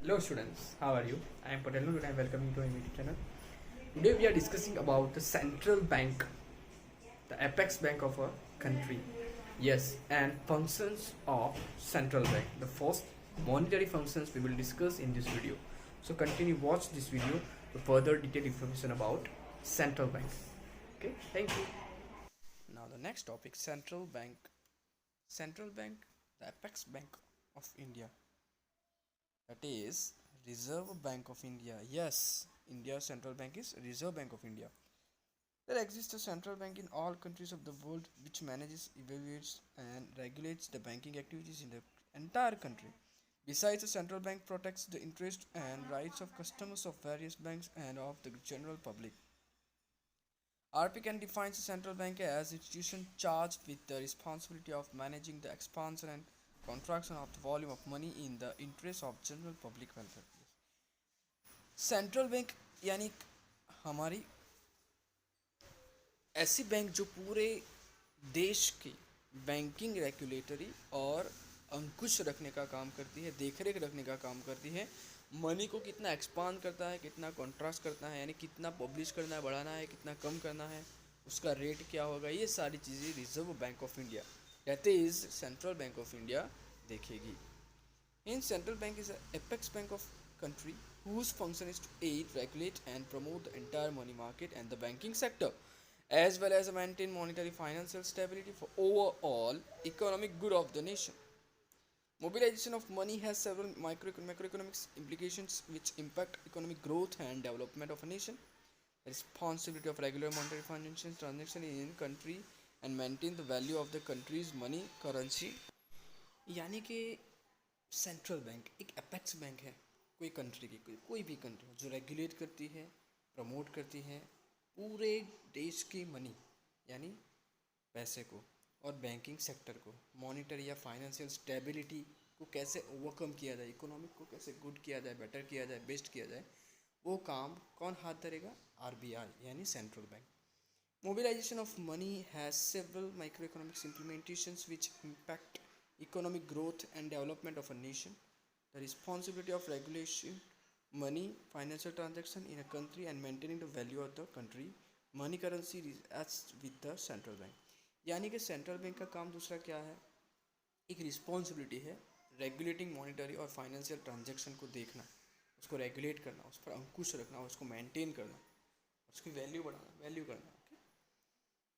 Hello students, how are you? I am Patel Noor and I am welcoming to my YouTube channel. Today we are discussing about the central bank, the apex bank of a country. Yes, and functions of central bank. The first monetary functions we will discuss in this video. So continue watch this video for further detailed information about central bank. Okay, thank you. Now the next topic, central bank. Central bank, the apex bank of India. That is Reserve Bank of India. Yes, India's central bank is Reserve Bank of India. There exists a central bank in all countries of the world which manages, evaluates, and regulates the banking activities in the entire country. Besides, the central bank protects the interests and rights of customers of various banks and of the general public. RPCAN defines the central bank as an institution charged with the responsibility of managing the expansion and contraction of the volume of money in the interest of general public welfare. Central bank यानी हमारी ऐसी bank जो पूरे देश की banking regulatory और अंकुश रखने का काम करती है, देखरेख रखने का काम करती है। मनी को कितना एक्सपांड करता है, कितना कॉन्ट्रास्ट करता है, यानी कितना पब्लिश करना है, बढ़ाना है, कितना कम करना है, उसका रेट क्या होगा, ये सारी चीज़ें reserve bank of India that is central bank of India देखेगी। In central bank is apex bank of country whose function is to aid, regulate and promote the entire money market and the banking sector as well as maintain monetary financial stability for overall economic good of the nation. Mobilization of money has several macroeconomic implications which impact economic growth and development of a nation. The responsibility of regular monetary financial transaction in country and maintain the value of the country's money currency. यानी कि central bank एक apex bank है कोई country की, कोई भी country जो regulate करती है, प्रमोट करती है पूरे देश की मनी यानी पैसे को और बैंकिंग सेक्टर को, मॉनिटरी या फाइनेंशियल स्टेबिलिटी को कैसे ओवरकम किया जाए, इकोनॉमिक को कैसे गुड किया जाए, बेटर किया जाए, बेस्ट किया जाए, वो काम कौन हाथ धरेगा? आरबीआई यानी central bank. Mobilisation of money has several micro economics implementations which impact economic growth and development of a nation. The responsibility of regulation money financial transaction in a country and maintaining the value of the country money currency as with the central bank. यानी कि central bank का काम दूसरा क्या है? एक responsibility है regulating monetary और फाइनेंशियल ट्रांजेक्शन को देखना, उसको रेगुलेट करना, उस पर अंकुश रखना, उसको मेंटेन करना, उसकी वैल्यू बढ़ाना, वैल्यू करना।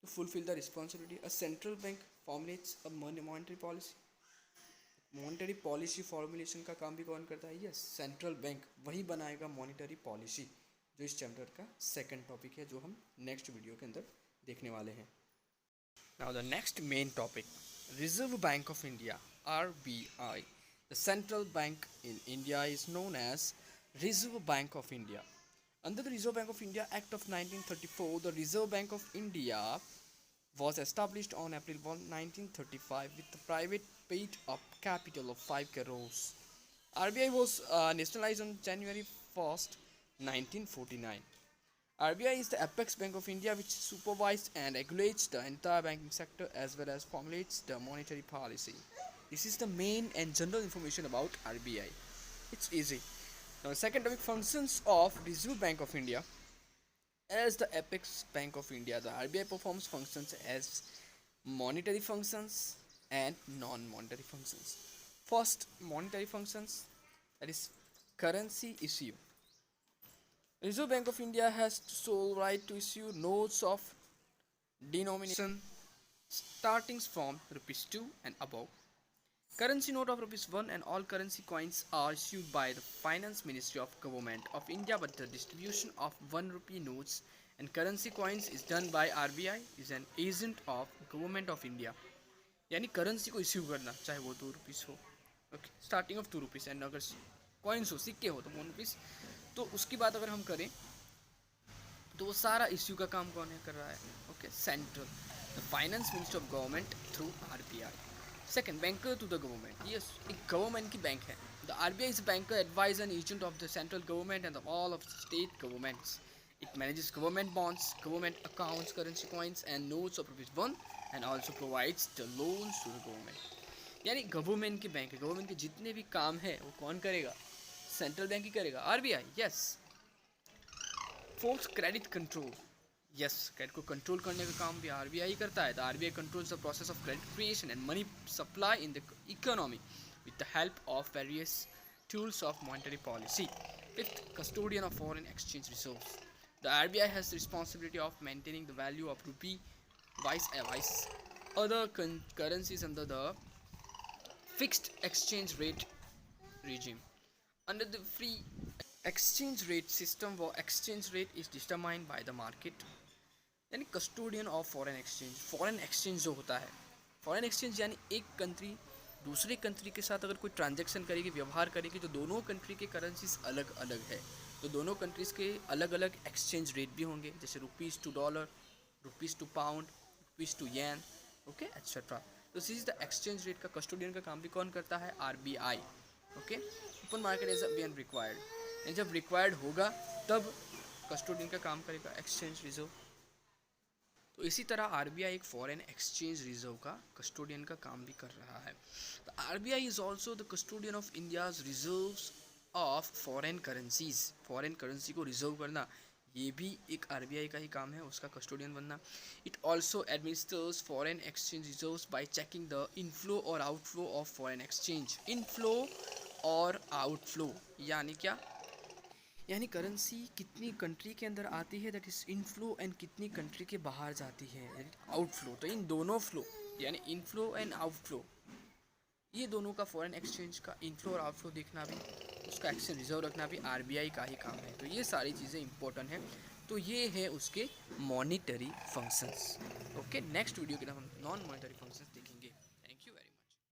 To fulfill the responsibility, a central bank formulates a monetary policy. Monetary policy formulation का काम भी कौन करता है? यस, सेंट्रल बैंक वही बनाएगा मॉनिटरी पॉलिसी, जो इस चैप्टर का सेकंड टॉपिक है जो हम नेक्स्ट वीडियो के अंदर देखने वाले हैं। Now the next main topic, reserve bank of India RBI. The central bank in India is known as reserve bank of India. Under the Reserve Bank of India Act of 1934, the Reserve Bank of India was established on April 1, 1935 with a private paid-up capital of 5 crores. RBI was nationalized on January 1st, 1949. RBI is the apex bank of India which supervises and regulates the entire banking sector as well as formulates the monetary policy. This is the main and general information about RBI. It's easy. Now, second topic, functions of Reserve Bank of India. As the apex bank of India, the RBI performs functions as monetary functions and non-monetary functions. First, monetary functions, that is currency issue. Reserve Bank of India has sole right to issue notes of denomination starting from rupees 2 and above. Currency note of rupees 1 and all currency coins are issued by the Finance Ministry of Government of India, but the distribution of 1 rupee notes and currency coins is done by RBI, is an agent of Government of India. यानी currency को issue करना, चाहे वो 2 rupees हो, okay, starting of 2 rupees, and अगर coins हो, सिक्के हो तो 1 रुपीज़। तो उसकी बात अगर हम करें तो वो सारा इश्यू का काम कौन है कर रहा है? Okay, central, the finance minister of government through RBI. Second, banker to the government. Yes, एक government की बैंक है. The RBI is a banker, advisor and agent of the central government and all of the state governments. It manages government bonds, government accounts, currency coins and notes of rupees 1 and also provides the loans to the government. यानी government की bank है, government के जितने भी काम है वो कौन करेगा? सेंट्रल बैंक ही करेगा, RBI. Yes. Force credit control, yes, credit को कंट्रोल करने का काम भी आरबीआई करता है। The RBI controls the process of credit creation and money supply in the economy with the help of various tools of monetary policy. Fifth, custodian of foreign exchange reserves. The RBI has the responsibility of maintaining the value of rupee, vice other currencies under the fixed exchange rate regime. Under the free exchange rate system, वो exchange rate is determined by the market. यानी custodian of foreign exchange जो होता है, foreign exchange यानी एक country दूसरे country के साथ अगर कोई ट्रांजैक्शन करेगी, व्यवहार करेगी, तो दोनों कंट्री के करेंसीज अलग अलग है, तो दोनों कंट्रीज़ के अलग अलग एक्सचेंज रेट भी होंगे, जैसे rupees to dollar, rupees to pound, rupees to yen, okay etcetera. तो this is the exchange rate का कस्टोडियन का काम भी कौन करता है? RBI. Okay, open market is been required, जब रिक्वायर्ड होगा तब कस्टोडियन का काम करेगा एक्सचेंज रिजर्व। तो इसी तरह आरबीआई एक फॉरेन एक्सचेंज रिजर्व का कस्टोडियन का काम भी कर रहा है। The RBI is also the custodian of India's reserves of foreign currencies. Foreign currency को रिजर्व करना ये भी एक आरबीआई का ही काम है, उसका कस्टोडियन बनना। It also administers foreign exchange reserves by checking the inflow और outflow of foreign exchange. Inflow और आउटफ्लो यानी क्या? यानी करेंसी कितनी कंट्री के अंदर आती है, दैट इज इनफ्लो, एंड कितनी कंट्री के बाहर जाती है, आउटफ्लो। तो इन दोनों फ्लो यानी इनफ्लो एंड आउटफ्लो, ये दोनों का फॉरेन एक्सचेंज का इनफ्लो और आउटफ्लो देखना भी, उसका एक्सचेंज रिजर्व रखना भी आरबीआई का ही काम है। तो ये सारी चीज़ें इंपॉर्टेंट हैं। तो ये है उसके monetary functions. Okay, next video के अंदर हम नॉन मॉनिटरी फंक्शंस देखेंगे।